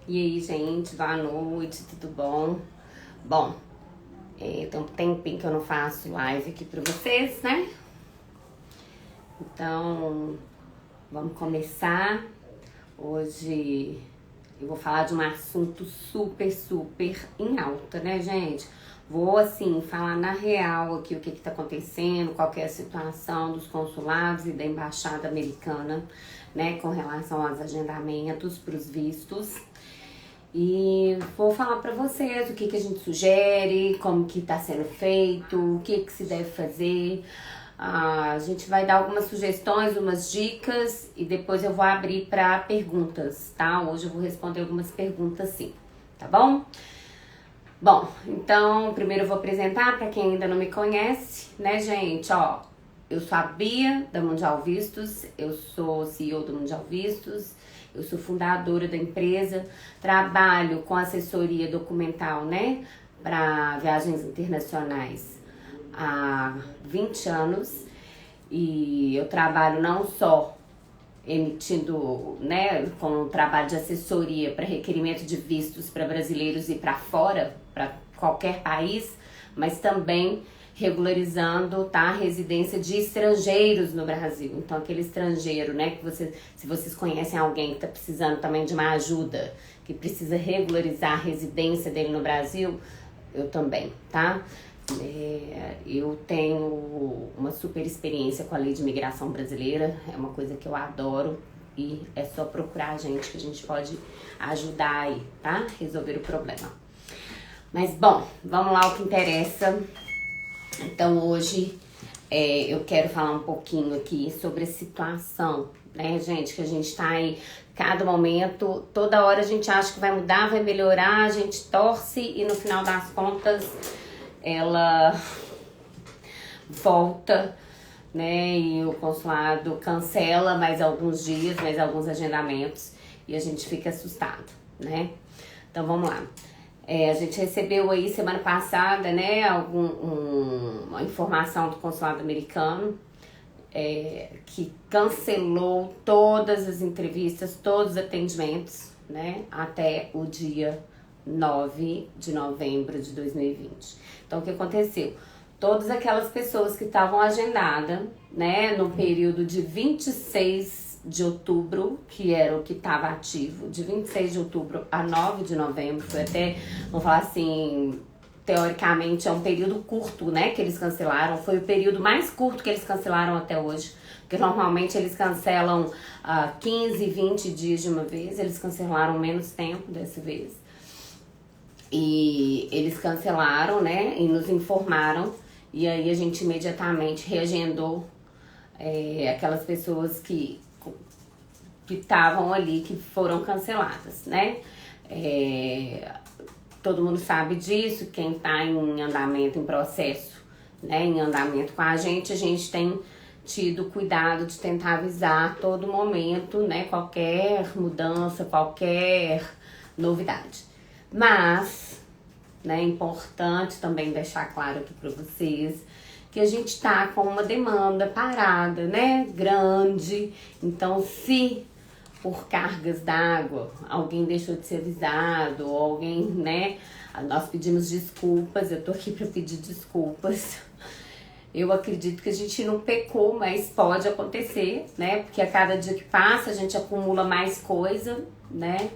E aí, gente, boa noite, tudo bom? Bom, tem um tempinho que eu não faço live aqui pra vocês, né? Então, vamos começar. Hoje eu vou falar de um assunto super em alta, né, gente? Vou, assim, falar na real aqui o que tá acontecendo, qual que é a situação dos consulados e da embaixada americana, né, com relação aos agendamentos para os vistos. E vou falar pra vocês o que a gente sugere, como que tá sendo feito, o que se deve fazer. A gente vai dar algumas sugestões, umas dicas e depois eu vou abrir para perguntas, tá? Hoje eu vou responder algumas perguntas sim, tá bom? Bom, então primeiro eu vou apresentar para quem ainda não me conhece, né, gente? Ó, eu sou a Bia da Mundial Vistos, eu sou CEO do Mundial Vistos, eu sou fundadora da empresa, trabalho com assessoria documental, né, para viagens internacionais há 20 anos e eu trabalho não só emitindo, né, com um trabalho de assessoria para requerimento de vistos para brasileiros e para fora, para qualquer país, mas também regularizando, tá, a residência de estrangeiros no Brasil. Então, aquele estrangeiro, né, que se vocês conhecem alguém que tá precisando também de uma ajuda, que precisa regularizar a residência dele no Brasil, eu também, tá? Eu tenho uma super experiência com a lei de imigração brasileira, é uma coisa que eu adoro e é só procurar a gente que a gente pode ajudar aí, tá? Resolver o problema. Mas bom, vamos lá ao que interessa. Então hoje eu quero falar um pouquinho aqui sobre a situação, né, gente, que a gente tá aí, cada momento, toda hora a gente acha que vai mudar, vai melhorar, a gente torce e no final das contas ela volta, né, e o consulado cancela mais alguns dias, mais alguns agendamentos e a gente fica assustado, né? Então vamos lá. A gente recebeu aí semana passada, né, uma informação do consulado americano que cancelou todas as entrevistas, todos os atendimentos, né, até o dia 9 de novembro de 2020. Então, o que aconteceu? Todas aquelas pessoas que estavam agendadas, né, no período de 26 de outubro, que era o que estava ativo, de 26 de outubro a 9 de novembro, foi até, vamos falar assim, teoricamente é um período curto, né, que eles cancelaram, foi o período mais curto que eles cancelaram até hoje, porque normalmente eles cancelam 15, 20 dias de uma vez, eles cancelaram menos tempo dessa vez. E eles cancelaram, né, e nos informaram, e aí a gente imediatamente reagendou aquelas pessoas que estavam ali, que foram canceladas, né? Todo mundo sabe disso, quem tá em andamento, em processo, né, em andamento com a gente tem tido cuidado de tentar avisar a todo momento, né, qualquer mudança, qualquer novidade. Mas, né, é importante também deixar claro aqui para vocês que a gente tá com uma demanda parada, né, grande. Então, se por cargas d'água alguém deixou de ser avisado, ou alguém, né, nós pedimos desculpas, eu tô aqui para pedir desculpas. Eu acredito que a gente não pecou, mas pode acontecer, né, porque a cada dia que passa a gente acumula mais coisa, né,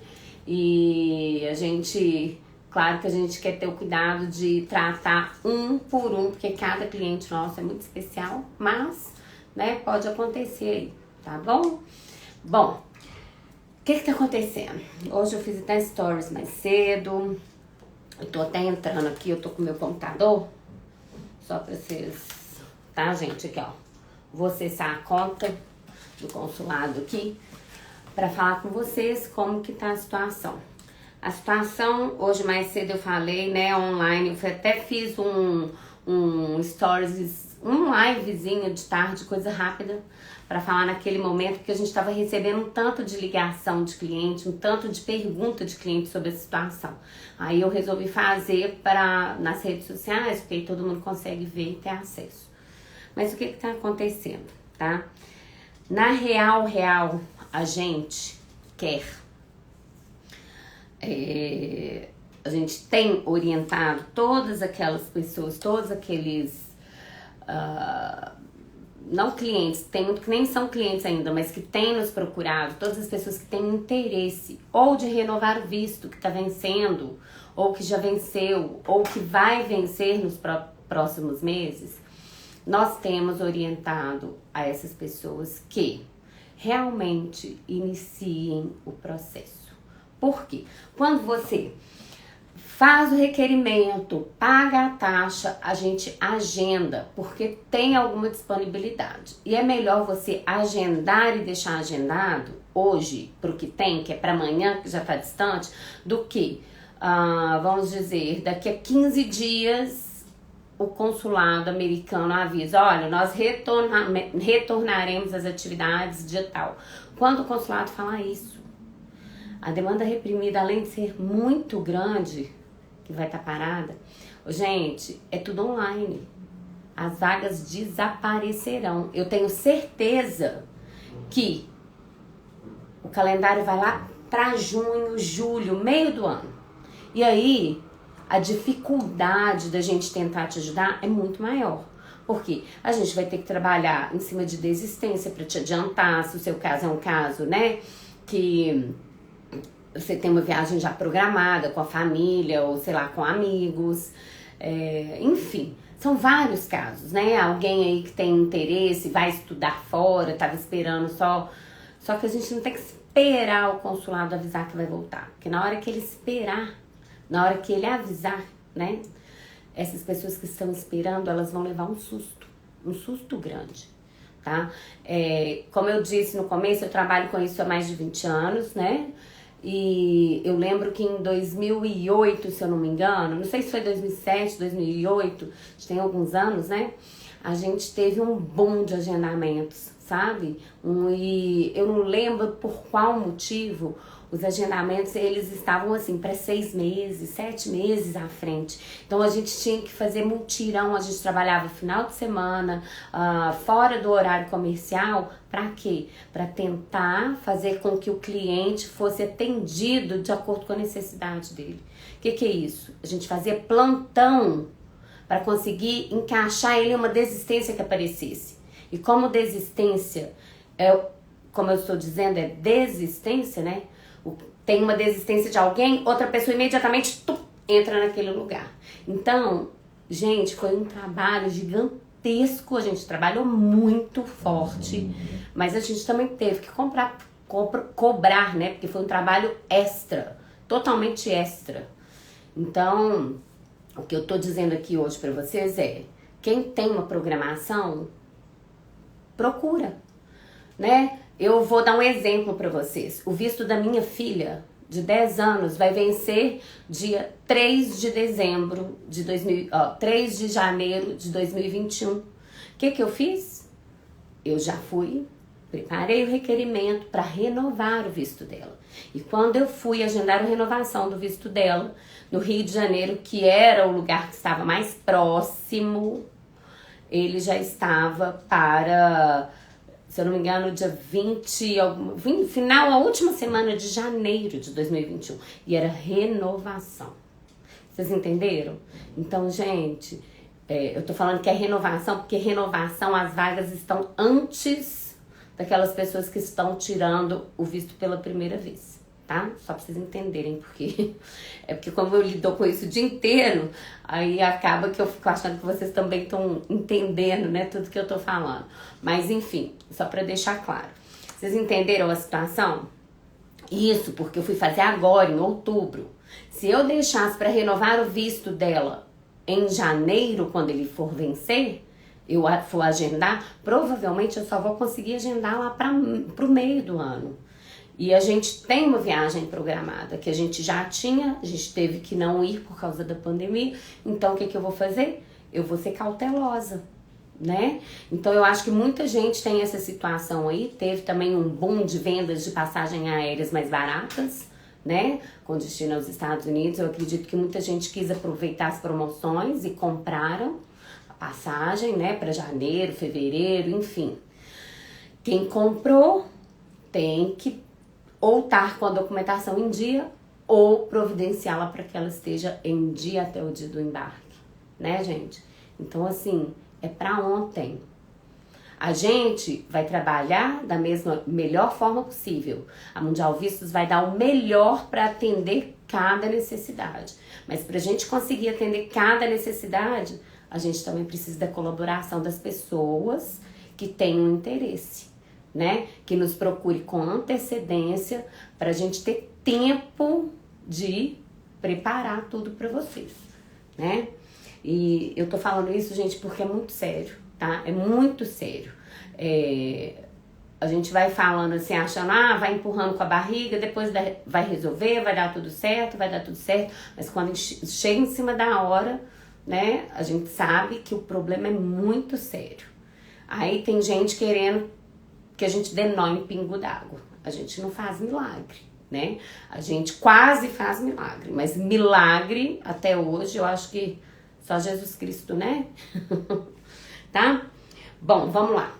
e a gente, claro que a gente quer ter o cuidado de tratar um por um, porque cada cliente nosso é muito especial, mas, né, pode acontecer aí, tá bom? Bom, o que tá acontecendo? Hoje eu fiz até stories mais cedo, eu tô até entrando aqui, eu tô com o meu computador, só pra vocês, tá, gente? Aqui, ó, vou acessar a conta do consulado aqui, para falar com vocês como que tá a situação. A situação, hoje mais cedo eu falei, né, online, eu até fiz um stories, um livezinho de tarde, coisa rápida, para falar naquele momento que a gente estava recebendo um tanto de ligação de cliente, um tanto de pergunta de cliente sobre a situação. Aí eu resolvi fazer nas redes sociais, porque aí todo mundo consegue ver e ter acesso. Mas o que tá acontecendo, tá? Na real, a gente quer A gente tem orientado todas aquelas pessoas, todos aqueles não clientes, tem muito que nem são clientes ainda, mas que têm nos procurado, todas as pessoas que têm interesse ou de renovar o visto que está vencendo, ou que já venceu, ou que vai vencer nos próximos meses, nós temos orientado a essas pessoas que realmente iniciem o processo. Por quê? Quando você faz o requerimento, paga a taxa, a gente agenda, porque tem alguma disponibilidade. E é melhor você agendar e deixar agendado hoje, para o que tem, que é para amanhã, que já está distante, do que, vamos dizer, daqui a 15 dias, o consulado americano avisa, olha, nós retornaremos às atividades de tal. Quando o consulado falar isso, a demanda reprimida, além de ser muito grande, que vai estar parada, gente, é tudo online. As vagas desaparecerão. Eu tenho certeza que o calendário vai lá para junho, julho, meio do ano. E aí, a dificuldade da gente tentar te ajudar é muito maior. Porque a gente vai ter que trabalhar em cima de desistência para te adiantar, se o seu caso é um caso, né, que você tem uma viagem já programada com a família ou, sei lá, com amigos. Enfim, são vários casos, né? Alguém aí que tem interesse, vai estudar fora, tava esperando só que a gente não tem que esperar o consulado avisar que vai voltar. Porque na hora que ele esperar, na hora que ele avisar, né? Essas pessoas que estão esperando, elas vão levar um susto grande, tá? Como eu disse no começo, eu trabalho com isso há mais de 20 anos, né? E eu lembro que em 2008, se eu não me engano, não sei se foi 2007, 2008, tem alguns anos, né? A gente teve um boom de agendamentos, sabe? E eu não lembro por qual motivo os agendamentos, eles estavam assim para 6 meses, 7 meses à frente. Então a gente tinha que fazer mutirão, a gente trabalhava final de semana, fora do horário comercial. Para quê? Para tentar fazer com que o cliente fosse atendido de acordo com a necessidade dele. O que é isso? A gente fazia plantão para conseguir encaixar ele em uma desistência que aparecesse. E como desistência, como eu estou dizendo, é desistência, né? Tem uma desistência de alguém, outra pessoa imediatamente entra naquele lugar. Então, gente, foi um trabalho gigantesco, a gente trabalhou muito forte, mas a gente também teve que cobrar, né? Porque foi um trabalho extra, totalmente extra. Então, o que eu tô dizendo aqui hoje pra vocês é, quem tem uma programação, procura, né? Eu vou dar um exemplo pra vocês. O visto da minha filha, de 10 anos, vai vencer dia 3 de dezembro de 3 de janeiro de 2021. O que eu fiz? Eu já fui, preparei o requerimento para renovar o visto dela. E quando eu fui agendar a renovação do visto dela, no Rio de Janeiro, que era o lugar que estava mais próximo, ele já estava para, se eu não me engano, dia 20, final, a última semana de janeiro de 2021. E era renovação. Vocês entenderam? Então, gente, eu tô falando que é renovação, porque renovação, as vagas estão antes daquelas pessoas que estão tirando o visto pela primeira vez, tá? Só pra vocês entenderem, porque como eu lido com isso o dia inteiro, aí acaba que eu fico achando que vocês também estão entendendo, né, tudo que eu tô falando. Mas enfim, só pra deixar claro. Vocês entenderam a situação? Isso porque eu fui fazer agora, em outubro. Se eu deixasse pra renovar o visto dela em janeiro, quando ele for vencer, eu for agendar, provavelmente eu só vou conseguir agendar lá pro meio do ano. E a gente tem uma viagem programada que a gente já tinha, a gente teve que não ir por causa da pandemia. Então, o que eu vou fazer? Eu vou ser cautelosa, né? Então, eu acho que muita gente tem essa situação aí. Teve também um boom de vendas de passagens aéreas mais baratas, né? Com destino aos Estados Unidos. Eu acredito que muita gente quis aproveitar as promoções e compraram a passagem, né? Para janeiro, fevereiro, enfim. Quem comprou tem que ou estar com a documentação em dia ou providenciá-la para que ela esteja em dia até o dia do embarque, né, gente? Então, assim, é para ontem. A gente vai trabalhar da melhor forma possível. A Mundial Vistos vai dar o melhor para atender cada necessidade. Mas para a gente conseguir atender cada necessidade, a gente também precisa da colaboração das pessoas que tenham interesse, né? Que nos procure com antecedência para a gente ter tempo de preparar tudo para vocês, né? E eu tô falando isso, gente, porque é muito sério, tá? É muito sério. A gente vai falando assim, achando, vai empurrando com a barriga, depois vai resolver, vai dar tudo certo, mas quando a gente chega em cima da hora, né, a gente sabe que o problema é muito sério. Aí tem gente querendo que a gente dê nó em pingo d'água. A gente não faz milagre, né? A gente quase faz milagre, mas milagre, até hoje, eu acho que só Jesus Cristo, né? Tá? Bom, vamos lá.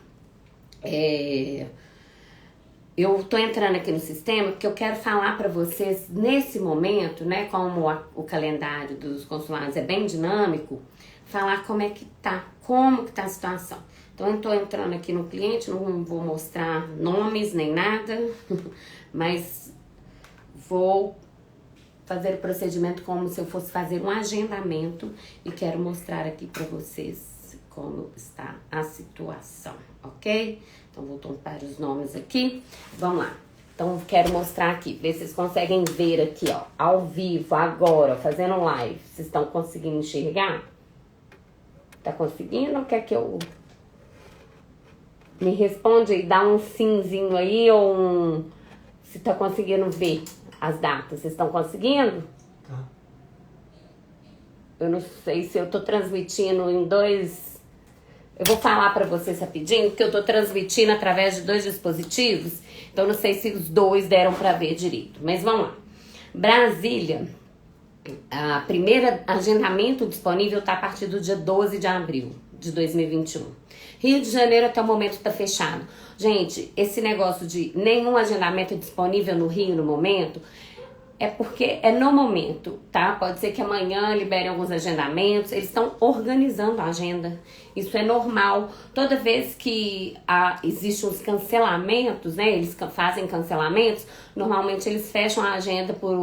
Eu tô entrando aqui no sistema porque eu quero falar pra vocês nesse momento, né, como o calendário dos consulados é bem dinâmico, falar como é que tá, como que tá a situação. Então eu tô entrando aqui no cliente, não vou mostrar nomes nem nada, mas vou fazer o procedimento como se eu fosse fazer um agendamento e quero mostrar aqui pra vocês como está a situação, ok? Então, voltando para os nomes aqui, vamos lá. Então, quero mostrar aqui, ver se vocês conseguem ver aqui, ó, ao vivo, agora, fazendo live. Vocês estão conseguindo enxergar? Tá conseguindo ou quer que eu... Me responde aí, dá um simzinho aí ou um... Se tá conseguindo ver as datas, vocês estão conseguindo? Tá. Eu não sei se eu tô transmitindo em dois... Eu vou falar pra vocês rapidinho, que eu tô transmitindo através de 2 dispositivos, então não sei se os 2 deram pra ver direito, mas vamos lá. Brasília, a primeira agendamento disponível tá a partir do dia 12 de abril de 2021. Rio de Janeiro até o momento tá fechado. Gente, esse negócio de nenhum agendamento disponível no Rio no momento... É porque é no momento, tá? Pode ser que amanhã liberem alguns agendamentos. Eles estão organizando a agenda. Isso é normal. Toda vez que existem os cancelamentos, né? Eles fazem cancelamentos. Normalmente eles fecham a agenda por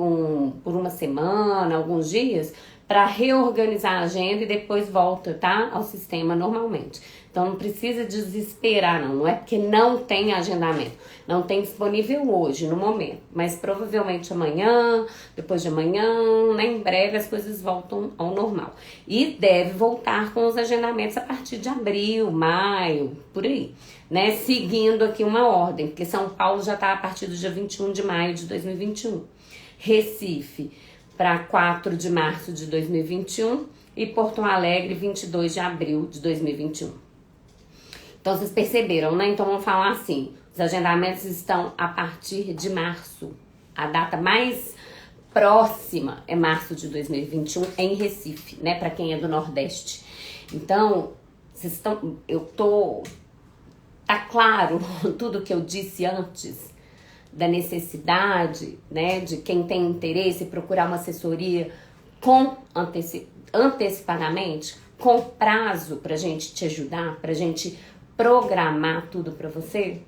uma semana, alguns dias, para reorganizar a agenda e depois volta, tá? Ao sistema normalmente. Então não precisa desesperar, não. Não é porque não tem agendamento. Não tem disponível hoje, no momento. Mas provavelmente amanhã, depois de amanhã, né, em breve as coisas voltam ao normal. E deve voltar com os agendamentos a partir de abril, maio, por aí. Né? Seguindo aqui uma ordem, porque São Paulo já está a partir do dia 21 de maio de 2021. Recife para 4 de março de 2021 e Porto Alegre 22 de abril de 2021. Então, vocês perceberam, né? Então, vamos falar assim, os agendamentos estão a partir de março. A data mais próxima é março de 2021 em Recife, né? Para quem é do Nordeste. Então, vocês estão... Tá claro tudo que eu disse antes da necessidade, né? De quem tem interesse procurar uma assessoria com antecipadamente, com prazo pra gente te ajudar, pra gente programar tudo pra você.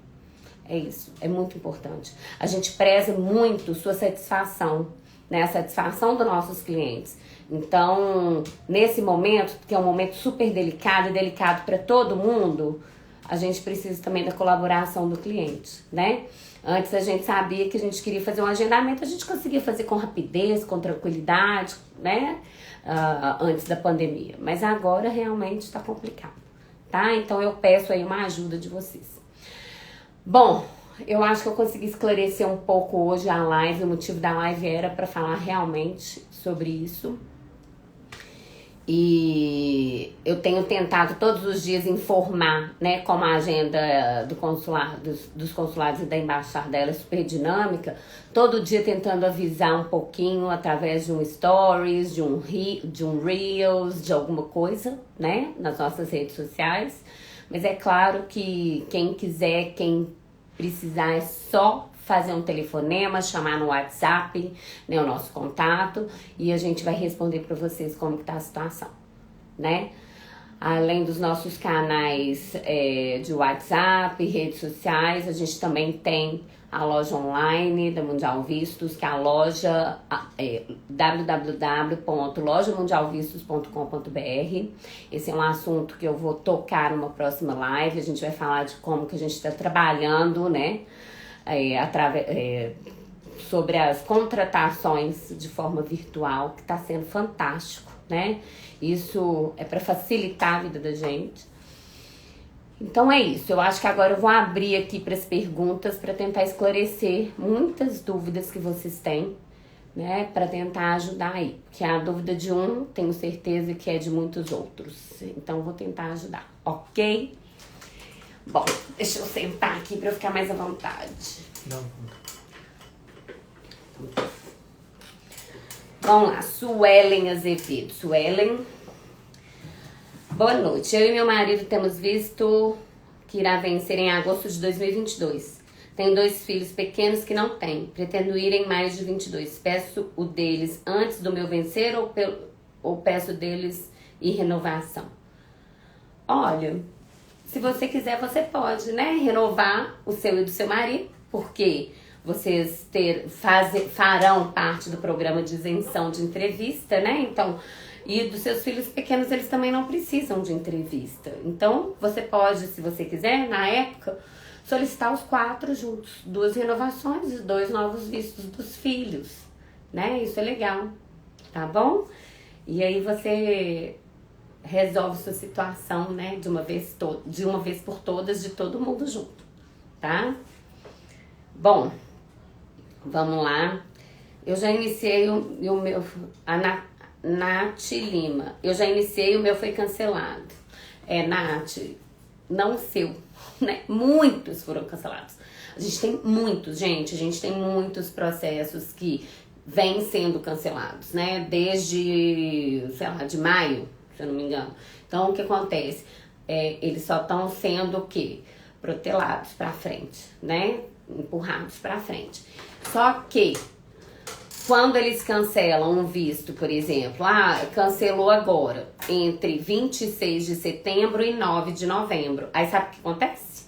É isso, é muito importante. A gente preza muito sua satisfação, né? A satisfação dos nossos clientes. Então, nesse momento, que é um momento super delicado e delicado para todo mundo, a gente precisa também da colaboração do cliente, né? Antes a gente sabia que a gente queria fazer um agendamento, a gente conseguia fazer com rapidez, com tranquilidade, né? Antes da pandemia. Mas agora realmente está complicado, tá? Então eu peço aí uma ajuda de vocês. Bom, eu acho que eu consegui esclarecer um pouco hoje a live. O motivo da live era para falar realmente sobre isso. E eu tenho tentado todos os dias informar, né, como a agenda do consulado, dos consulados e da embaixada dela é super dinâmica. Todo dia tentando avisar um pouquinho através de um stories, de um reels, de alguma coisa, né, nas nossas redes sociais. Mas é claro que quem quiser, quem precisar, é só fazer um telefonema, chamar no WhatsApp, né, o nosso contato, e a gente vai responder para vocês como que tá a situação, né? Além dos nossos canais de WhatsApp, redes sociais, a gente também tem a loja online da Mundial Vistos, que é a loja www.lojamundialvistos.com.br. Esse é um assunto que eu vou tocar numa próxima live. A gente vai falar de como que a gente está trabalhando, né? Sobre as contratações de forma virtual, que está sendo fantástico, né? Isso é para facilitar a vida da gente. Então é isso, eu acho que agora eu vou abrir aqui para as perguntas para tentar esclarecer muitas dúvidas que vocês têm, né? Para tentar ajudar aí, porque a dúvida de um, tenho certeza que é de muitos outros. Então vou tentar ajudar, ok? Bom, deixa eu sentar aqui para eu ficar mais à vontade. Não. Vamos lá, Suelen Azevedo. Suelen, boa noite. Eu e meu marido temos visto que irá vencer em agosto de 2022. Tenho 2 filhos pequenos que não têm. Pretendo ir em maio de 22. Peço o deles antes do meu vencer ou peço deles em renovação? Olha, se você quiser, você pode, né? Renovar o seu e do seu marido, porque vocês farão parte do programa de isenção de entrevista, né? Então, e dos seus filhos pequenos, eles também não precisam de entrevista. Então, você pode, se você quiser, na época, solicitar os 4 juntos. 2 renovações e 2 novos vistos dos filhos, né? Isso é legal, tá bom? E aí você resolve sua situação, né? De uma vez por todas, de todo mundo junto, tá? Bom, vamos lá. Eu já iniciei o meu... Nath Lima. Eu já iniciei, o meu foi cancelado. Nath, não o seu, né? Muitos foram cancelados. A gente tem muitos processos que vêm sendo cancelados, né? Desde, sei lá, de maio, se eu não me engano. Então, o que acontece? Eles só estão sendo o quê? Protelados pra frente, né? Empurrados pra frente. Só que quando eles cancelam um visto, por exemplo, cancelou agora, entre 26 de setembro e 9 de novembro. Aí sabe o que acontece?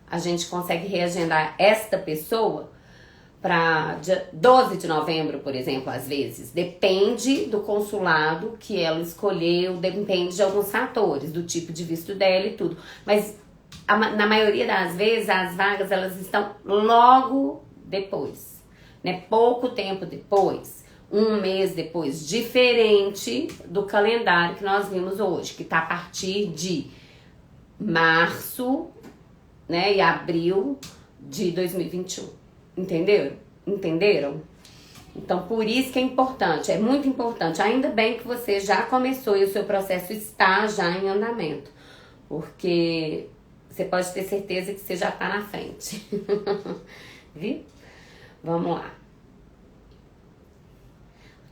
A gente consegue reagendar esta pessoa para 12 de novembro, por exemplo, às vezes. Depende do consulado que ela escolheu, depende de alguns fatores, do tipo de visto dela e tudo. Mas na maioria das vezes, as vagas elas estão logo depois. Né? Pouco tempo depois, 1 mês depois, diferente do calendário que nós vimos hoje, que está a partir de março, né, e abril de 2021. Entenderam? Então, por isso que é importante, é muito importante. Ainda bem que você já começou e o seu processo está já em andamento, porque você pode ter certeza que você já está na frente. Viu? Vamos lá.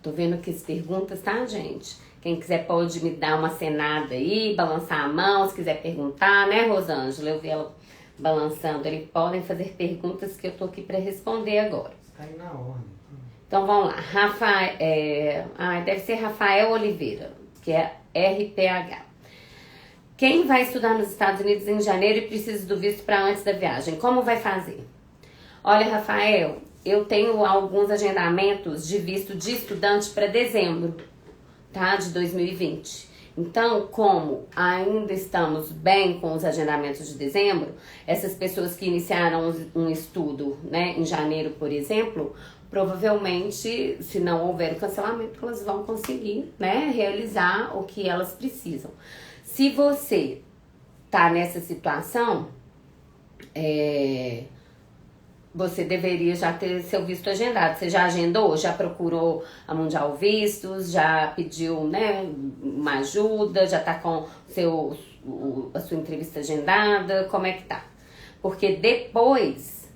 Tô vendo aqui as perguntas, tá, gente? Quem quiser pode me dar uma acenada aí, balançar a mão, se quiser perguntar, né, Rosângela? Eu vi ela balançando. Eles podem fazer perguntas que eu tô aqui para responder agora. Tá aí na ordem. Então, vamos lá. Deve ser Rafael Oliveira, que é RPH. Quem vai estudar nos Estados Unidos em janeiro e precisa do visto para antes da viagem, como vai fazer? Olha, Rafael, eu tenho alguns agendamentos de visto de estudante para dezembro, tá? De 2020. Então, como ainda estamos bem com os agendamentos de dezembro, essas pessoas que iniciaram um estudo, né, em janeiro, por exemplo, provavelmente, se não houver o cancelamento, elas vão conseguir, né, realizar o que elas precisam. Se você tá nessa situação, você deveria já ter seu visto agendado. Você já agendou? Já procurou a Mundial Vistos? Já pediu, né, uma ajuda? Já tá com a sua entrevista agendada? Como é que tá? Porque depois,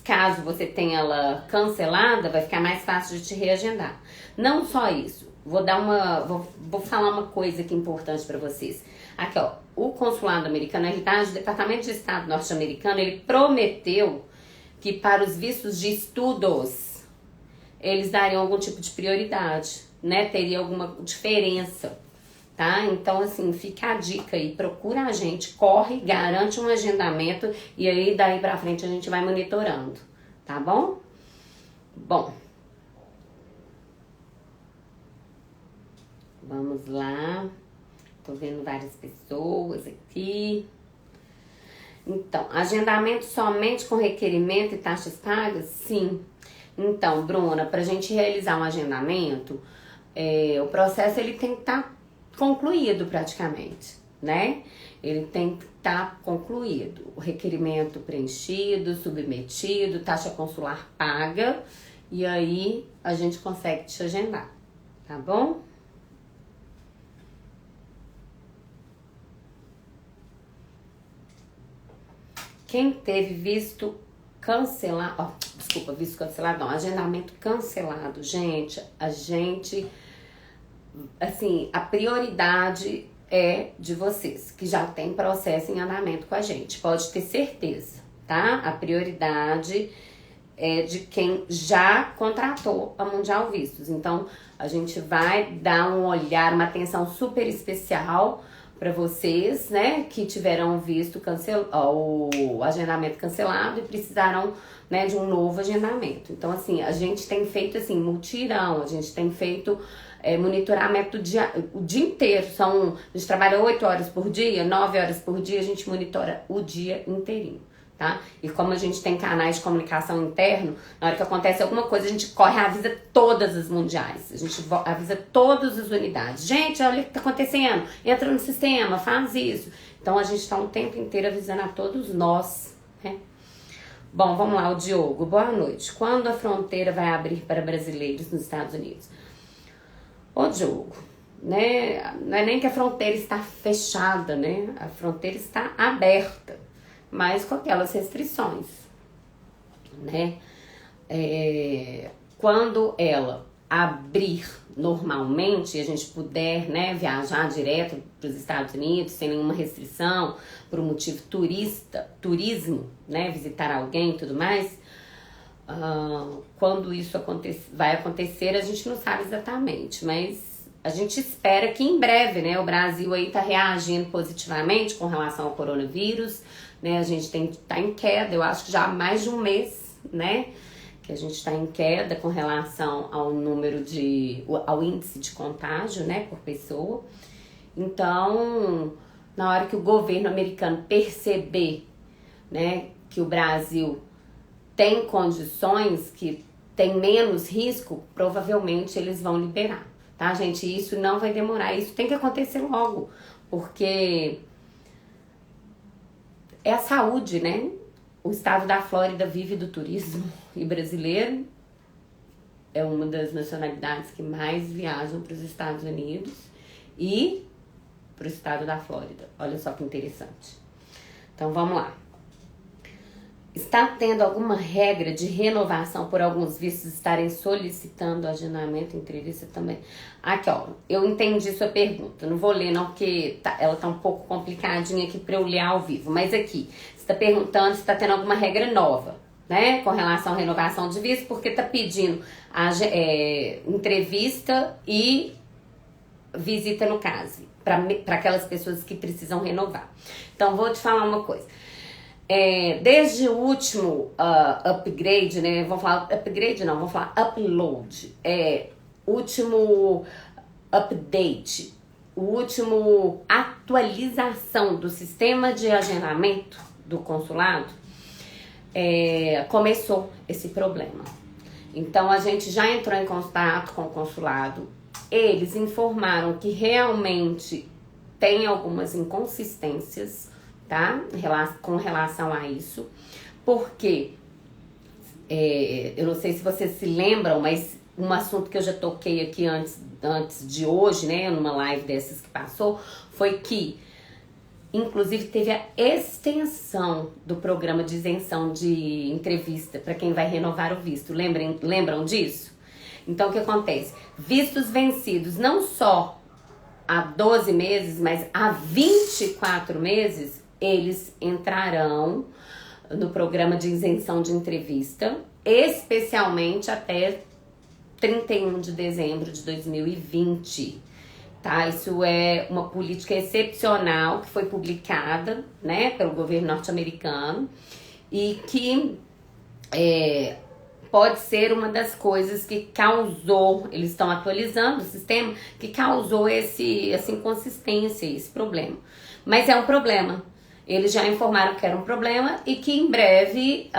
caso você tenha ela cancelada, vai ficar mais fácil de te reagendar. Não só isso. Vou falar uma coisa aqui importante para vocês. Aqui, ó, o consulado americano, na realidade, o Departamento de Estado norte-americano, ele prometeu que para os vistos de estudos, eles dariam algum tipo de prioridade, né? Teria alguma diferença, tá? Então, assim, fica a dica aí, procura a gente, corre, garante um agendamento e aí daí pra frente a gente vai monitorando, tá bom? Bom, vamos lá, tô vendo várias pessoas aqui. Então, agendamento somente com requerimento e taxas pagas? Sim. Então, Bruna, pra gente realizar um agendamento, o processo ele tem que estar concluído praticamente, né? Ele tem que estar concluído. O requerimento preenchido, submetido, taxa consular paga, e aí a gente consegue te agendar, tá bom? Quem teve visto cancelado, visto cancelado não, agendamento cancelado, gente, assim, a prioridade é de vocês, que já tem processo em andamento com a gente, pode ter certeza, tá? A prioridade é de quem já contratou a Mundial Vistos, então a gente vai dar um olhar, uma atenção super especial para vocês, né, que tiveram visto o agendamento cancelado e precisaram, né, de um novo agendamento. Então, assim, a gente tem feito, assim, mutirão, a gente tem feito monitoramento o dia inteiro. A gente trabalha 8 horas por dia, 9 horas por dia, a gente monitora o dia inteirinho, tá? E como a gente tem canais de comunicação interno, na hora que acontece alguma coisa, a gente corre e avisa todas as mundiais. A gente avisa todas as unidades. Gente, olha o que tá acontecendo. Entra no sistema, faz isso. Então, a gente tá o tempo inteiro avisando a todos nós, né? Bom, vamos lá, o Diogo. Boa noite. Quando a fronteira vai abrir para brasileiros nos Estados Unidos? Ô, Diogo, né? Não é nem que a fronteira está fechada, né? A fronteira está aberta, mas com aquelas restrições, né? Quando ela abrir normalmente e a gente puder, né, viajar direto para os Estados Unidos sem nenhuma restrição, por um motivo turismo, né, visitar alguém e tudo mais, quando isso vai acontecer, a gente não sabe exatamente, mas a gente espera que em breve, né, o Brasil aí tá reagindo positivamente com relação ao coronavírus, né, a gente tá em queda, eu acho que já há mais de um mês, né, que a gente está em queda com relação ao ao índice de contágio, né, por pessoa. Então, na hora que o governo americano perceber, né, que o Brasil tem condições, que tem menos risco, provavelmente eles vão liberar, tá, gente? Isso não vai demorar, isso tem que acontecer logo, porque é a saúde, né? O estado da Flórida vive do turismo e brasileiro é uma das nacionalidades que mais viajam para os Estados Unidos e para o estado da Flórida. Olha só que interessante. Então, vamos lá. Está tendo alguma regra de renovação por alguns vistos estarem solicitando agendamento, entrevista também? Aqui, ó, eu entendi sua pergunta. Não vou ler não, porque ela tá um pouco complicadinha aqui para eu ler ao vivo. Mas aqui, você está perguntando se está tendo alguma regra nova, né? Com relação à renovação de visto, porque tá pedindo entrevista e visita no caso, para aquelas pessoas que precisam renovar. Então, vou te falar uma coisa. Desde o último upgrade, né? Vamos falar upgrade, não, vamos falar upload. Último update, o último atualização do sistema de agendamento do consulado, começou esse problema. Então a gente já entrou em contato com o consulado. Eles informaram que realmente tem algumas inconsistências, tá? Com relação a isso, porque eu não sei se vocês se lembram, mas um assunto que eu já toquei aqui antes de hoje, né, numa live dessas que passou, foi que inclusive teve a extensão do programa de isenção de entrevista para quem vai renovar o visto. Lembram disso? Então o que acontece? Vistos vencidos não só há 12 meses, mas há 24 meses, eles entrarão no programa de isenção de entrevista, especialmente até 31 de dezembro de 2020. Tá? Isso é uma política excepcional que foi publicada, né, pelo governo norte-americano e que pode ser uma das coisas que causou, eles estão atualizando o sistema, que causou essa inconsistência, esse problema. Mas é um problema. Eles já informaram que era um problema e que em breve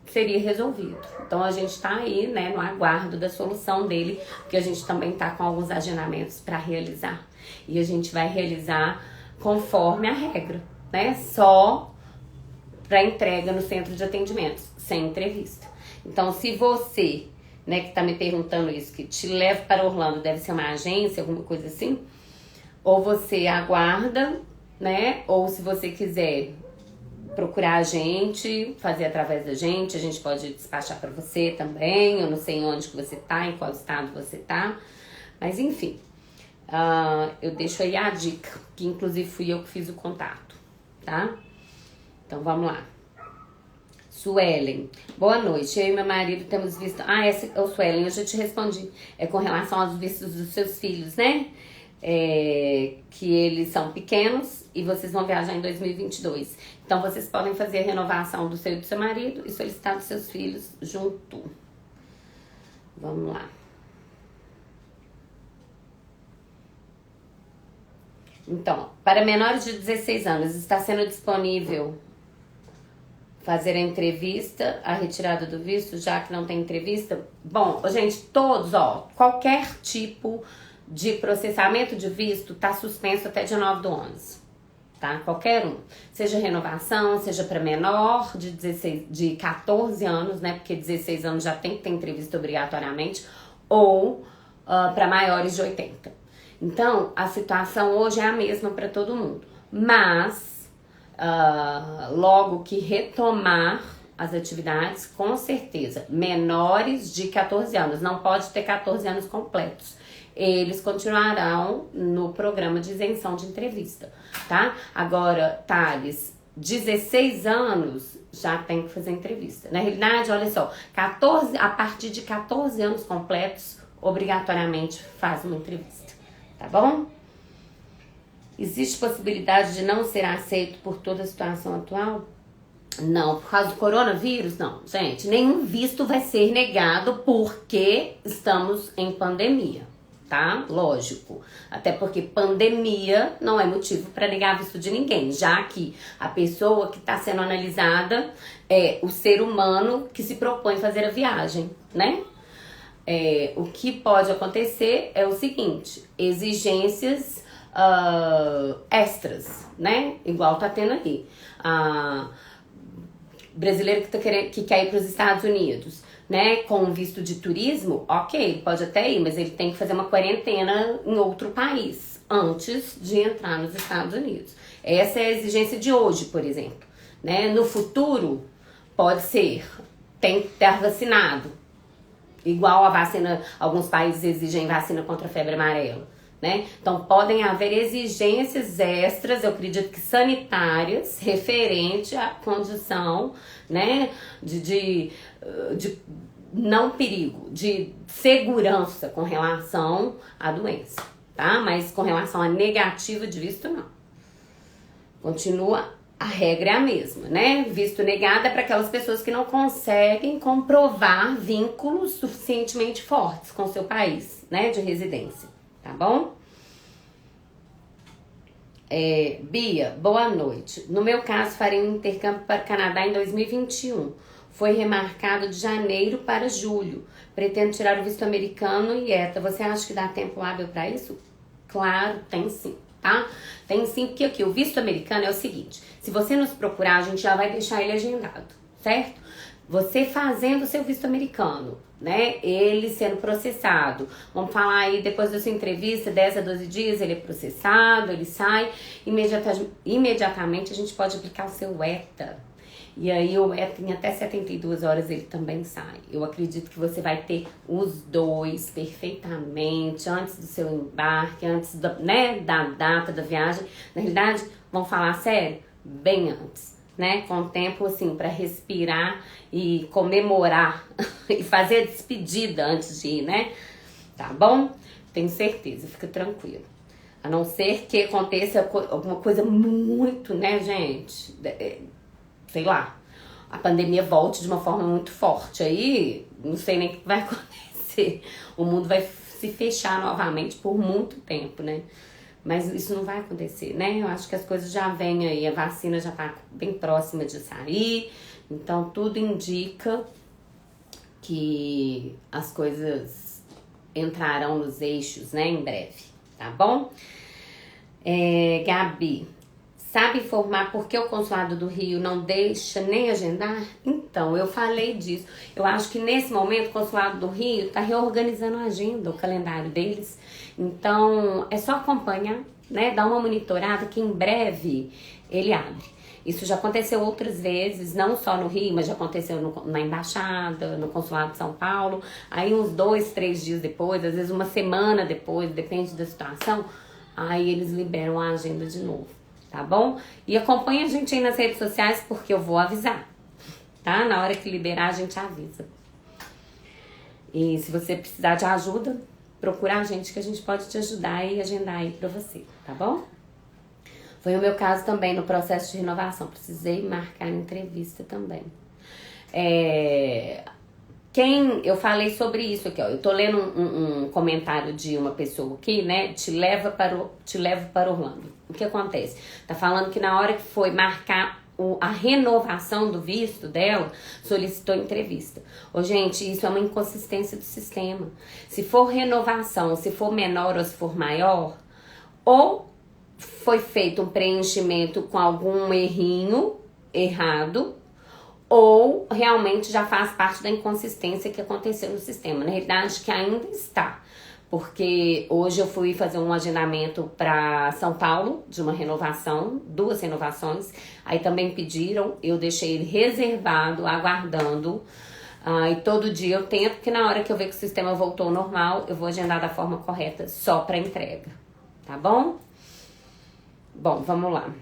seria resolvido. Então a gente está aí, né, no aguardo da solução dele, porque a gente também está com alguns agendamentos para realizar. E a gente vai realizar conforme a regra, né? Só para entrega no centro de atendimentos, sem entrevista. Então, se você, né, que está me perguntando isso, que te leva para Orlando, deve ser uma agência, alguma coisa assim, ou você aguarda, né? Ou se você quiser procurar a gente, fazer através da gente, a gente pode despachar para você também. Eu não sei onde que você tá, em qual estado você tá, mas enfim, eu deixo aí a dica, que inclusive fui eu que fiz o contato, tá? Então vamos lá. Suelen, boa noite. Eu e meu marido temos visto. Essa é o Suelen, eu já te respondi. É com relação aos vistos dos seus filhos, né? Que eles são pequenos e vocês vão viajar em 2022. Então vocês podem fazer a renovação do seu e do seu marido e solicitar dos seus filhos junto. Vamos lá. Então, para menores de 16 anos, está sendo disponível fazer a entrevista, a retirada do visto, já que não tem entrevista? Bom, gente, qualquer tipo de processamento de visto tá suspenso até dia 9/11, tá? Qualquer um. Seja renovação, seja para menor de 14 anos, né? Porque 16 anos já tem que ter entrevista obrigatoriamente, ou para maiores de 80. Então, a situação hoje é a mesma para todo mundo. Mas, logo que retomar as atividades, com certeza, menores de 14 anos, não pode ter 14 anos completos. Eles continuarão no programa de isenção de entrevista, tá? Agora, Thales, 16 anos já tem que fazer entrevista. Na realidade, olha só, a partir de 14 anos completos, obrigatoriamente faz uma entrevista, tá bom? Existe possibilidade de não ser aceito por toda a situação atual? Não, por causa do coronavírus, não. Gente, nenhum visto vai ser negado porque estamos em pandemia, tá? Lógico. Até porque pandemia não é motivo para negar visto de ninguém, já que a pessoa que está sendo analisada é o ser humano que se propõe fazer a viagem, né? O que pode acontecer é o seguinte, exigências extras, né? Igual tá tendo aqui. Brasileiro que quer ir para os Estados Unidos, né? Com visto de turismo, ok, ele pode até ir, mas ele tem que fazer uma quarentena em outro país antes de entrar nos Estados Unidos. Essa é a exigência de hoje, por exemplo, né? No futuro, pode ser, tem que estar vacinado. Igual a vacina, alguns países exigem vacina contra a febre amarela, né? Então, podem haver exigências extras, eu acredito que sanitárias, referente à condição, né, de não perigo, de segurança com relação à doença, tá? Mas com relação a negativa de visto, não. Continua, a regra é a mesma, né? Visto negado é para aquelas pessoas que não conseguem comprovar vínculos suficientemente fortes com o seu país, né, de residência. Tá bom? Bia, boa noite. No meu caso, farei um intercâmbio para o Canadá em 2021. Foi remarcado de janeiro para julho. Pretendo tirar o visto americano e ETA. Você acha que dá tempo hábil para isso? Claro, tem sim, tá? Tem sim, porque aqui o visto americano é o seguinte. Se você nos procurar, a gente já vai deixar ele agendado, certo? Você fazendo o seu visto americano, né? Ele sendo processado. Vamos falar aí, depois da sua entrevista, 10 a 12 dias, ele é processado, ele sai. Imediatamente a gente pode aplicar o seu ETA. E aí o ETA em até 72 horas ele também sai. Eu acredito que você vai ter os dois perfeitamente, antes do seu embarque, antes da data da viagem. Na realidade, vamos falar sério? Bem antes. né? Com tempo, assim, pra respirar e comemorar e fazer a despedida antes de ir, né? Tá bom? Tenho certeza, fica tranquilo. A não ser que aconteça alguma coisa muito, né, gente? Sei lá, a pandemia volte de uma forma muito forte. Aí, não sei nem o que vai acontecer. O mundo vai se fechar novamente por muito tempo, né? Mas isso não vai acontecer, né? Eu acho que as coisas já vêm aí, a vacina já tá bem próxima de sair. Então, tudo indica que as coisas entrarão nos eixos, né, em breve, tá bom? Gabi, sabe informar por que o Consulado do Rio não deixa nem agendar? Então, eu falei disso. Eu acho que nesse momento o Consulado do Rio tá reorganizando a agenda, o calendário deles. Então, é só acompanhar, né, dar uma monitorada que em breve ele abre. Isso já aconteceu outras vezes, não só no Rio, mas já aconteceu na Embaixada, no Consulado de São Paulo. Aí uns 2, 3 dias depois, às vezes uma semana depois, depende da situação, aí eles liberam a agenda de novo, tá bom? E acompanha a gente aí nas redes sociais, porque eu vou avisar, tá? Na hora que liberar, a gente avisa. E se você precisar de ajuda, procura a gente que a gente pode te ajudar e agendar aí pra você, tá bom? Foi o meu caso também no processo de renovação. Precisei marcar entrevista também. Eu falei sobre isso aqui, ó. Eu tô lendo um comentário de uma pessoa aqui, né? Te levo para Orlando. O que acontece? Tá falando que na hora que foi marcar a renovação do visto dela, solicitou entrevista. Gente, isso é uma inconsistência do sistema. Se for renovação, se for menor ou se for maior, ou foi feito um preenchimento com algum errinho errado, ou realmente já faz parte da inconsistência que aconteceu no sistema. Na realidade, que ainda está. Porque hoje eu fui fazer um agendamento para São Paulo, de uma renovação, 2 renovações. Aí também pediram, eu deixei ele reservado, aguardando. E todo dia eu tento, porque na hora que eu ver que o sistema voltou ao normal, eu vou agendar da forma correta, só para entrega. Tá bom? Bom, vamos lá.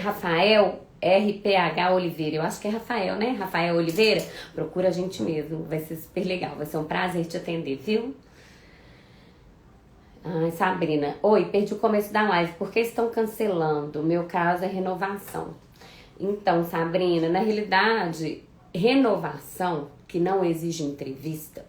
Rafael RPH Oliveira. Eu acho que é Rafael, né? Rafael Oliveira. Procura a gente mesmo. Vai ser super legal. Vai ser um prazer te atender, viu? Sabrina. Oi, perdi o começo da live. Por que estão cancelando? O meu caso é renovação. Então, Sabrina, na realidade, renovação que não exige entrevista,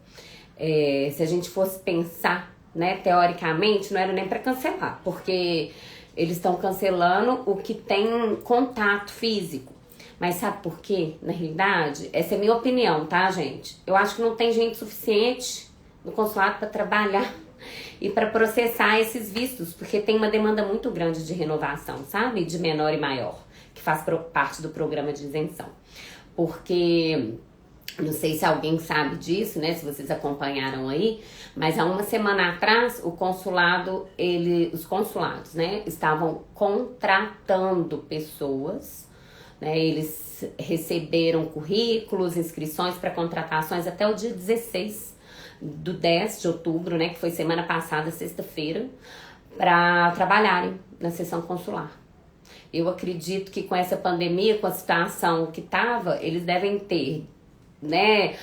se a gente fosse pensar, né, teoricamente, não era nem para cancelar, porque eles estão cancelando o que tem contato físico. Mas sabe por quê? Na realidade, essa é a minha opinião, tá, gente? Eu acho que não tem gente suficiente no consulado para trabalhar e para processar esses vistos, porque tem uma demanda muito grande de renovação, sabe? De menor e maior, que faz parte do programa de isenção. Porque não sei se alguém sabe disso, né? Se vocês acompanharam aí, mas há uma semana atrás os consulados, né, estavam contratando pessoas, né? Eles receberam currículos, inscrições para contratações até o dia 16 do 10 de outubro, né? Que foi semana passada, sexta-feira, para trabalharem na seção consular. Eu acredito que com essa pandemia, com a situação que estava, eles devem ter, né,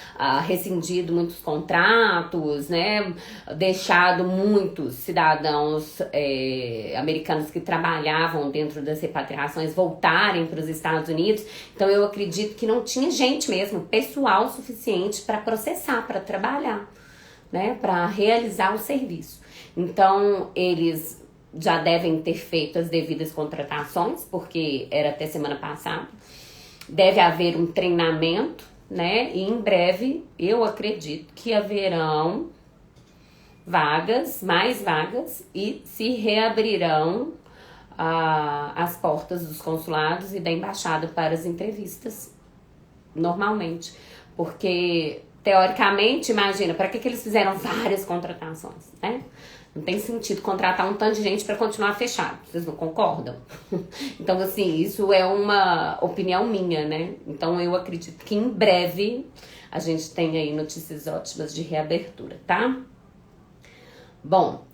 rescindido muitos contratos, né, deixado muitos cidadãos americanos que trabalhavam dentro das repatriações voltarem para os Estados Unidos. Então eu acredito que não tinha gente mesmo, pessoal suficiente para processar, para trabalhar, né, para realizar o serviço. Então eles já devem ter feito as devidas contratações, porque era até semana passada. Deve haver um treinamento, né? E em breve eu acredito que haverão mais vagas, e se reabrirão as portas dos consulados e da embaixada para as entrevistas normalmente. Porque, teoricamente, imagina, para que eles fizeram várias contratações, né? Não tem sentido contratar um tanto de gente para continuar fechado. Vocês não concordam? Então, assim, isso é uma opinião minha, né? Então, eu acredito que em breve a gente tem aí notícias ótimas de reabertura, tá? Bom,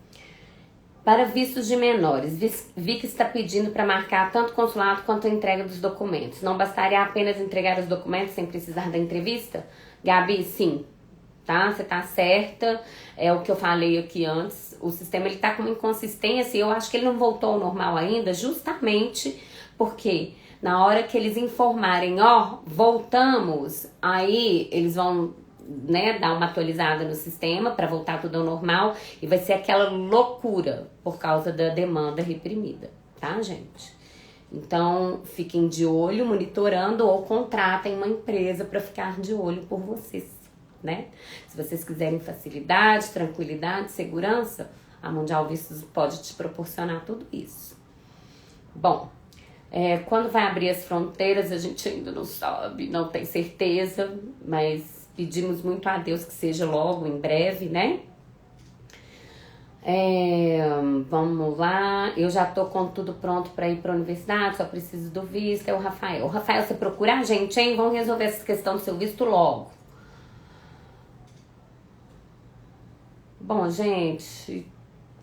Para vistos de menores, vi que está pedindo para marcar tanto o consulado quanto a entrega dos documentos. Não bastaria apenas entregar os documentos sem precisar da entrevista? Gabi, sim. Tá? Você tá certa. É o que eu falei aqui antes. O sistema ele tá com uma inconsistência e eu acho que ele não voltou ao normal ainda, justamente porque na hora que eles informarem, ó, voltamos, aí eles vão, né, dar uma atualizada no sistema para voltar tudo ao normal e vai ser aquela loucura por causa da demanda reprimida, tá, gente? Então, fiquem de olho, monitorando ou contratem uma empresa para ficar de olho por vocês, né? Se vocês quiserem facilidade, tranquilidade, segurança, a Mundial Vistos pode te proporcionar tudo isso. Bom, quando vai abrir as fronteiras, a gente ainda não sabe, não tem certeza, mas pedimos muito a Deus que seja logo, em breve, né? Vamos lá, eu já tô com tudo pronto para ir para a universidade, só preciso do visto. É o Rafael. O Rafael, você procura a gente, hein? Vamos resolver essa questão do seu visto logo. Bom, gente,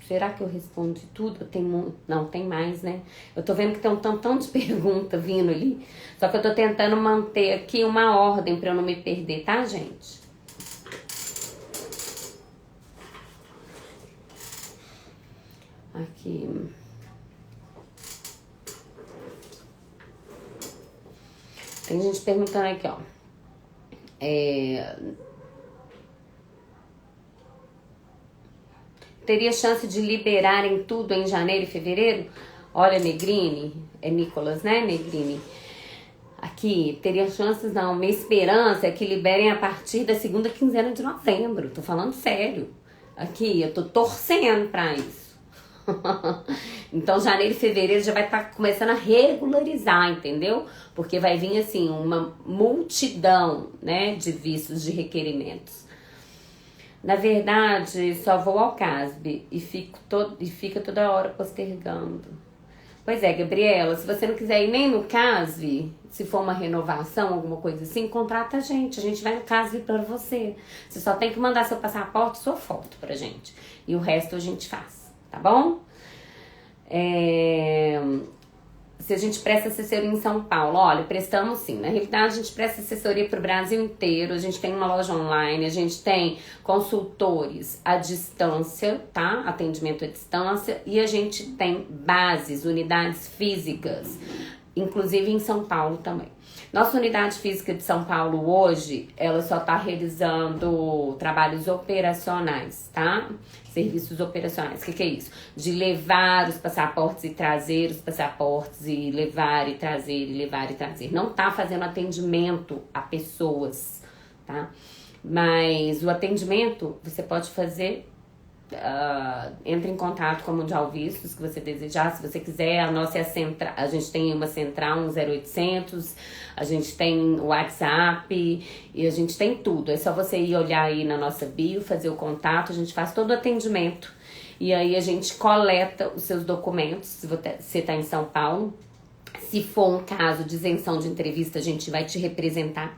será que eu respondi tudo? Não, tem mais, né? Eu tô vendo que tem um tantão de pergunta vindo ali. Só que eu tô tentando manter aqui uma ordem pra eu não me perder, tá, gente? Aqui. Tem gente perguntando aqui, ó. Teria chance de liberarem tudo em janeiro e fevereiro? Olha, Negrini, é Nicolas, né, Negrini? Aqui, teria chances não. Minha esperança é que liberem a partir da segunda quinzena de novembro. Tô falando sério. Aqui, eu tô torcendo pra isso. Então, janeiro e fevereiro já vai estar começando a regularizar, entendeu? Porque vai vir, assim, uma multidão, né, de vistos, de requerimentos. Na verdade, só vou ao CASB e fica toda hora postergando. Pois é, Gabriela, se você não quiser ir nem no CASB, se for uma renovação, alguma coisa assim, contrata a gente vai no CASB pra você. Você só tem que mandar seu passaporte e sua foto pra gente. E o resto a gente faz, tá bom? Se a gente presta assessoria em São Paulo, olha, prestamos sim. Na realidade, a gente presta assessoria para o Brasil inteiro. A gente tem uma loja online, a gente tem consultores à distância, tá? Atendimento à distância. E a gente tem bases, unidades físicas, inclusive em São Paulo também. Nossa unidade física de São Paulo hoje, ela só tá realizando trabalhos operacionais, tá? Serviços operacionais. O que é isso? De levar os passaportes e trazer os passaportes e levar e trazer e levar e trazer. Não tá fazendo atendimento a pessoas, tá? Mas o atendimento você pode fazer. Entre em contato com a Mundial Vistos, que você desejar. Se você quiser, a nossa é a central. A gente tem uma central, um 0800, a gente tem o WhatsApp e a gente tem tudo. É só você ir olhar aí na nossa bio, fazer o contato, a gente faz todo o atendimento e aí a gente coleta os seus documentos, se você está em São Paulo. Se for um caso de isenção de entrevista, a gente vai te representar,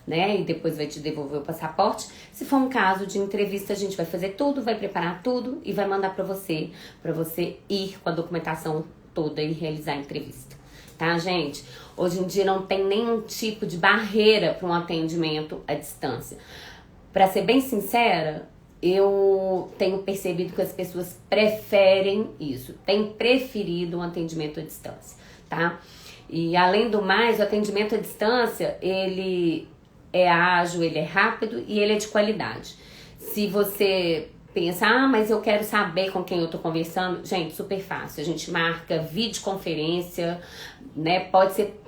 né? E depois vai te devolver o passaporte. Se for um caso de entrevista, a gente vai fazer tudo, vai preparar tudo e vai mandar pra você ir com a documentação toda e realizar a entrevista. Tá, gente? Hoje em dia não tem nenhum tipo de barreira para um atendimento à distância. Pra ser bem sincera, eu tenho percebido que as pessoas preferem isso, têm preferido um atendimento à distância, tá? E além do mais, o atendimento à distância, ele é ágil, ele é rápido e ele é de qualidade. Se você pensa, mas eu quero saber com quem eu tô conversando, gente, super fácil. A gente marca videoconferência, né? Pode ser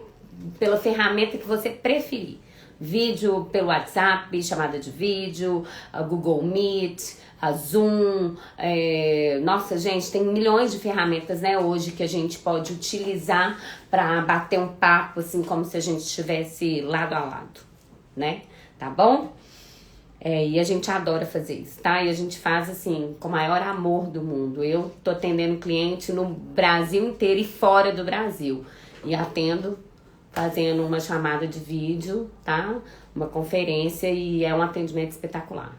pela ferramenta que você preferir. Vídeo pelo WhatsApp, chamada de vídeo, a Google Meet, a Zoom. Nossa, gente, tem milhões de ferramentas, né, hoje que a gente pode utilizar para bater um papo, assim, como se a gente estivesse lado a lado, né? Tá bom? E a gente adora fazer isso, tá? E a gente faz, assim, com o maior amor do mundo. Eu tô atendendo cliente no Brasil inteiro e fora do Brasil. E atendo fazendo uma chamada de vídeo, tá? Uma conferência e é um atendimento espetacular.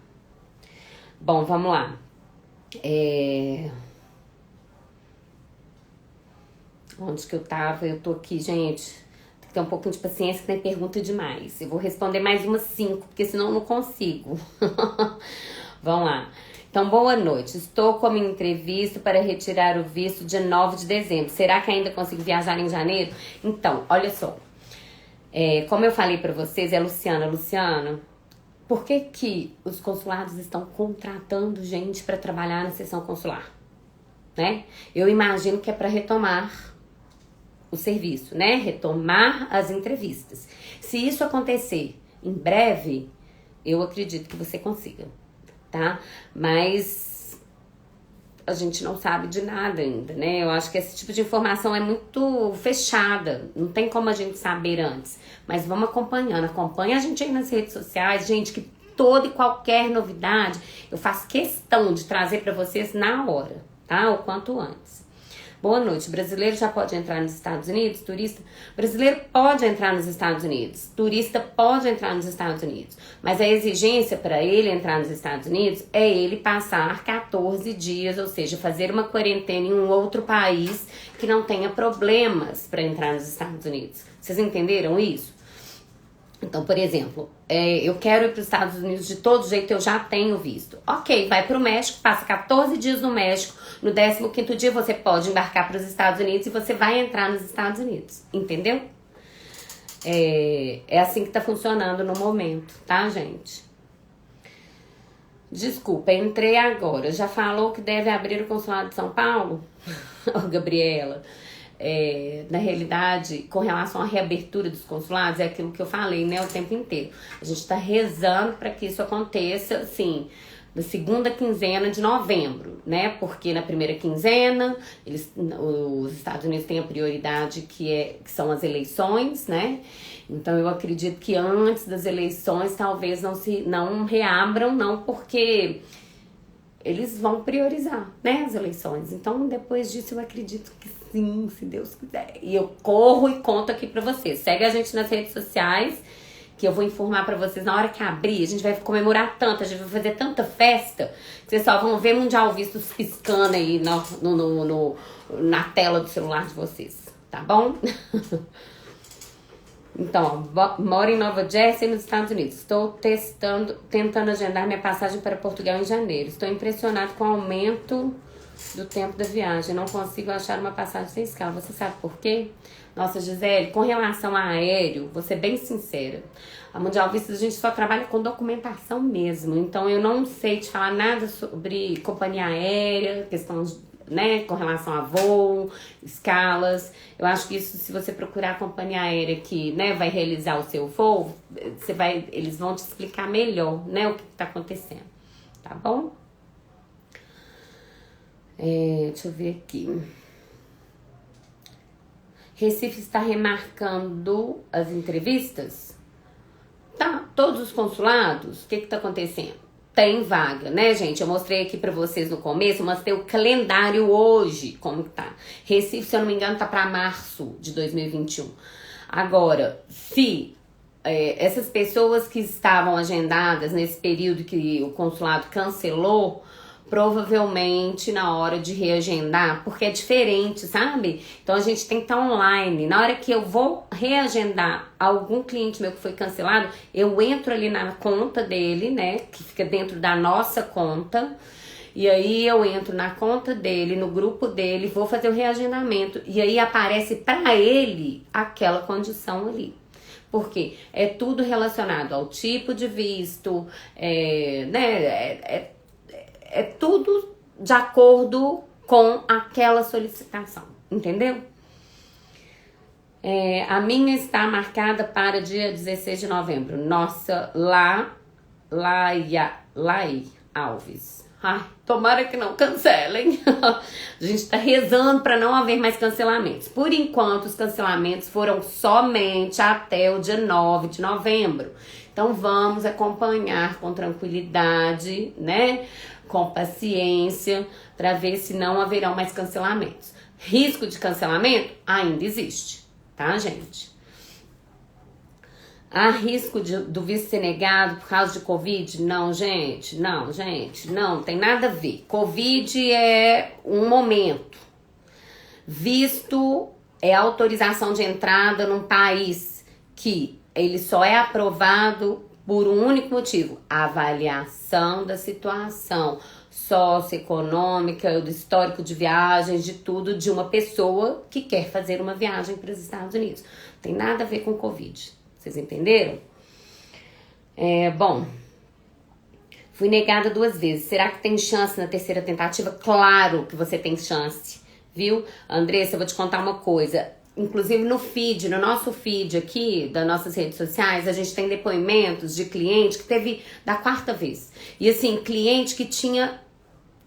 Bom, vamos lá. Onde que eu tava? Eu tô aqui, gente. Tem que ter um pouquinho de paciência que tem pergunta demais. Eu vou responder mais umas 5, porque senão eu não consigo. Vamos lá. Então, boa noite. Estou com a minha entrevista para retirar o visto dia 9 de dezembro. Será que ainda consigo viajar em janeiro? Então, olha só. Como eu falei pra vocês, é a Luciana. Luciana, por que que os consulados estão contratando gente para trabalhar na seção consular? Né? Eu imagino que é para retomar o serviço, né? Retomar as entrevistas. Se isso acontecer em breve, eu acredito que você consiga, tá? Mas a gente não sabe de nada ainda, né? Eu acho que esse tipo de informação é muito fechada, não tem como a gente saber antes. Mas vamos acompanhando, acompanha a gente aí nas redes sociais, gente, que toda e qualquer novidade eu faço questão de trazer para vocês na hora, tá? O quanto antes. Boa noite. Brasileiro já pode entrar nos Estados Unidos? Turista? Brasileiro pode entrar nos Estados Unidos. Turista pode entrar nos Estados Unidos. Mas a exigência para ele entrar nos Estados Unidos é ele passar 14 dias, ou seja, fazer uma quarentena em um outro país que não tenha problemas para entrar nos Estados Unidos. Vocês entenderam isso? Então, por exemplo, eu quero ir para os Estados Unidos de todo jeito, eu já tenho visto. Ok, vai para o México, passa 14 dias no México, no 15º dia você pode embarcar para os Estados Unidos e você vai entrar nos Estados Unidos, entendeu? É assim que tá funcionando no momento, tá, gente? Desculpa, entrei agora. Já falou que deve abrir o consulado de São Paulo? Ô, Gabriela. Na realidade, com relação à reabertura dos consulados, é aquilo que eu falei, né, o tempo inteiro. A gente tá rezando para que isso aconteça, assim, na segunda quinzena de novembro, né? Porque na primeira quinzena, os Estados Unidos têm a prioridade que são as eleições, né? Então eu acredito que antes das eleições talvez não reabram, não, porque eles vão priorizar, né, as eleições. Então, depois disso, eu acredito que sim, se Deus quiser. E eu corro e conto aqui pra vocês. Segue a gente nas redes sociais, que eu vou informar pra vocês. Na hora que abrir, a gente vai comemorar tanto, a gente vai fazer tanta festa, que vocês só vão ver Mundial Vistos piscando aí na tela do celular de vocês, tá bom? Então, moro em Nova Jersey, nos Estados Unidos. Estou tentando agendar minha passagem para Portugal em janeiro. Estou impressionado com o aumento do tempo da viagem. Não consigo achar uma passagem sem escala. Você sabe por quê? Nossa, Gisele, com relação a aéreo, vou ser bem sincera. A Mundial Vistos a gente só trabalha com documentação mesmo. Então, eu não sei te falar nada sobre companhia aérea, questões, né, com relação a voo, escalas. Eu acho que isso, se você procurar a companhia aérea que, né, vai realizar o seu voo, eles vão te explicar melhor, né, o que tá acontecendo, tá bom? Deixa eu ver aqui. Recife está remarcando as entrevistas? Tá, todos os consulados, o que tá acontecendo? Tem vaga, né, gente? Eu mostrei aqui pra vocês no começo, eu mostrei o calendário hoje, como que tá. Recife, se eu não me engano, tá pra março de 2021. Agora, se essas pessoas que estavam agendadas nesse período que o consulado cancelou, provavelmente na hora de reagendar, porque é diferente, sabe? Então a gente tem que estar online. Na hora que eu vou reagendar algum cliente meu que foi cancelado, eu entro ali na conta dele, né? Que fica dentro da nossa conta. E aí eu entro na conta dele, no grupo dele, vou fazer o reagendamento. E aí aparece pra ele aquela condição ali. Porque é tudo relacionado ao tipo de visto, né? É tudo de acordo com aquela solicitação, entendeu? A minha está marcada para dia 16 de novembro. Nossa, Lai Alves. Ai, tomara que não cancelem. A gente tá rezando para não haver mais cancelamentos. Por enquanto, os cancelamentos foram somente até o dia 9 de novembro. Então, vamos acompanhar com tranquilidade, né? Com paciência, para ver se não haverão mais cancelamentos. Risco de cancelamento ainda existe, tá, gente? Há risco do visto ser negado por causa de Covid? Não, gente, não tem nada a ver. Covid é um momento. Visto é autorização de entrada num país que ele só é aprovado por um único motivo: avaliação da situação socioeconômica, do histórico de viagens, de tudo, de uma pessoa que quer fazer uma viagem para os Estados Unidos. Não tem nada a ver com Covid. Vocês entenderam? Bom, fui negada 2 vezes. Será que tem chance na terceira tentativa? Claro que você tem chance, viu? Andressa, eu vou te contar uma coisa. Inclusive no nosso feed aqui, das nossas redes sociais, a gente tem depoimentos de cliente que teve da 4ª vez. E assim, cliente que tinha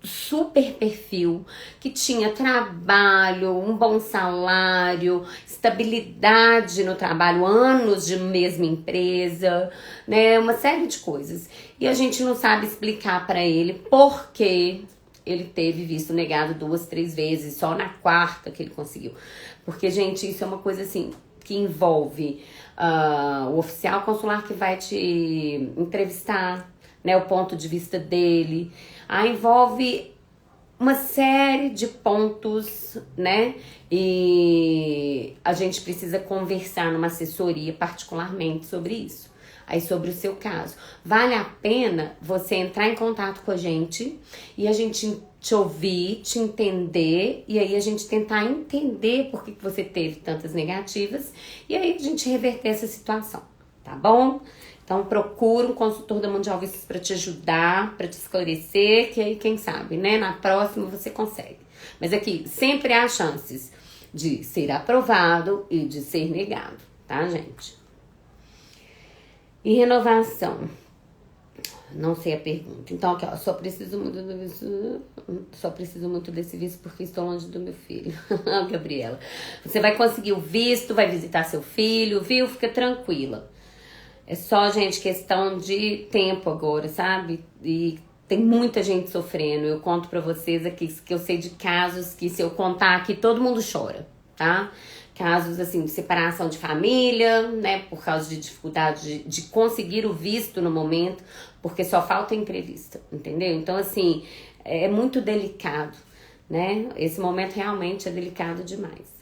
super perfil, que tinha trabalho, um bom salário, estabilidade no trabalho, anos de mesma empresa, né, uma série de coisas. E a gente não sabe explicar pra ele por que ele teve visto negado 2, 3 vezes, só na 4ª que ele conseguiu. Porque, gente, isso é uma coisa assim que envolve o oficial consular que vai te entrevistar, né, o ponto de vista dele. Envolve uma série de pontos, né? E a gente precisa conversar numa assessoria particularmente sobre isso. Aí sobre o seu caso. Vale a pena você entrar em contato com a gente e a gente te ouvir, te entender, e aí a gente tentar entender por que você teve tantas negativas e aí a gente reverter essa situação, tá bom? Então procura um consultor da Mundial Vistos para te ajudar, para te esclarecer, que aí quem sabe, né? Na próxima você consegue. Mas aqui sempre há chances de ser aprovado e de ser negado, tá, gente? E renovação. Não sei a pergunta. Então, aqui, ó, só preciso muito desse visto porque estou longe do meu filho. Gabriela. Você vai conseguir o visto, vai visitar seu filho, viu? Fica tranquila. É só, gente, questão de tempo agora, sabe? E tem muita gente sofrendo. Eu conto pra vocês aqui que eu sei de casos que se eu contar aqui, todo mundo chora, tá? Casos, assim, de separação de família, né? Por causa de dificuldade de conseguir o visto no momento, porque só falta entrevista, entendeu? Então, assim, é muito delicado, né? Esse momento realmente é delicado demais.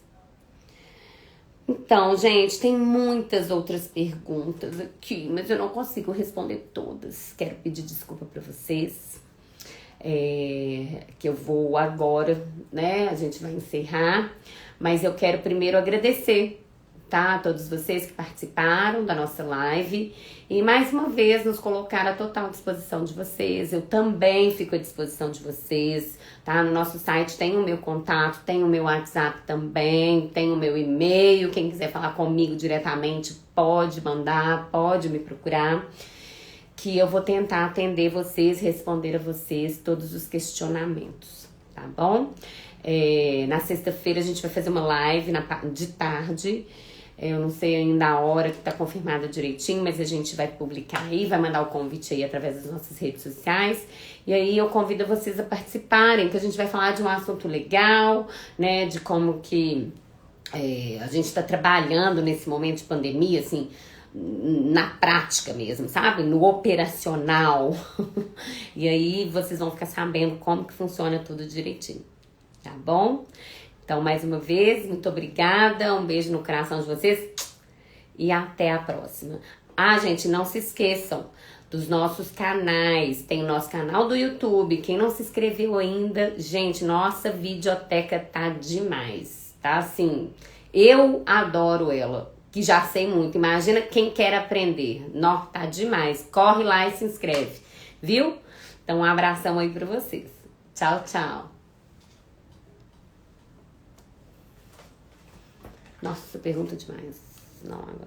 Então, gente, tem muitas outras perguntas aqui, mas eu não consigo responder todas. Quero pedir desculpa pra vocês, que eu vou agora, né? A gente vai encerrar, mas eu quero primeiro agradecer, tá? A todos vocês que participaram da nossa live e mais uma vez nos colocar à total disposição de vocês. Eu também fico à disposição de vocês, tá? No nosso site tem o meu contato, tem o meu WhatsApp também, tem o meu e-mail. Quem quiser falar comigo diretamente pode mandar, pode me procurar, que eu vou tentar atender vocês, responder a vocês todos os questionamentos, tá bom? Na sexta-feira a gente vai fazer uma live de tarde. Eu não sei ainda a hora que tá confirmada direitinho, mas a gente vai publicar aí, vai mandar o convite aí através das nossas redes sociais. E aí eu convido vocês a participarem, que a gente vai falar de um assunto legal, né? De como que a gente tá trabalhando nesse momento de pandemia, assim, na prática mesmo, sabe? No operacional. E aí vocês vão ficar sabendo como que funciona tudo direitinho, tá bom? Então, mais uma vez, muito obrigada, um beijo no coração de vocês e até a próxima. Gente, não se esqueçam dos nossos canais. Tem o nosso canal do YouTube. Quem não se inscreveu ainda, gente, nossa videoteca tá demais, tá? Assim, eu adoro ela, que já sei muito. Imagina quem quer aprender. Nó, tá demais. Corre lá e se inscreve, viu? Então, um abração aí pra vocês. Tchau, tchau. Nossa, pergunta demais. Não, agora.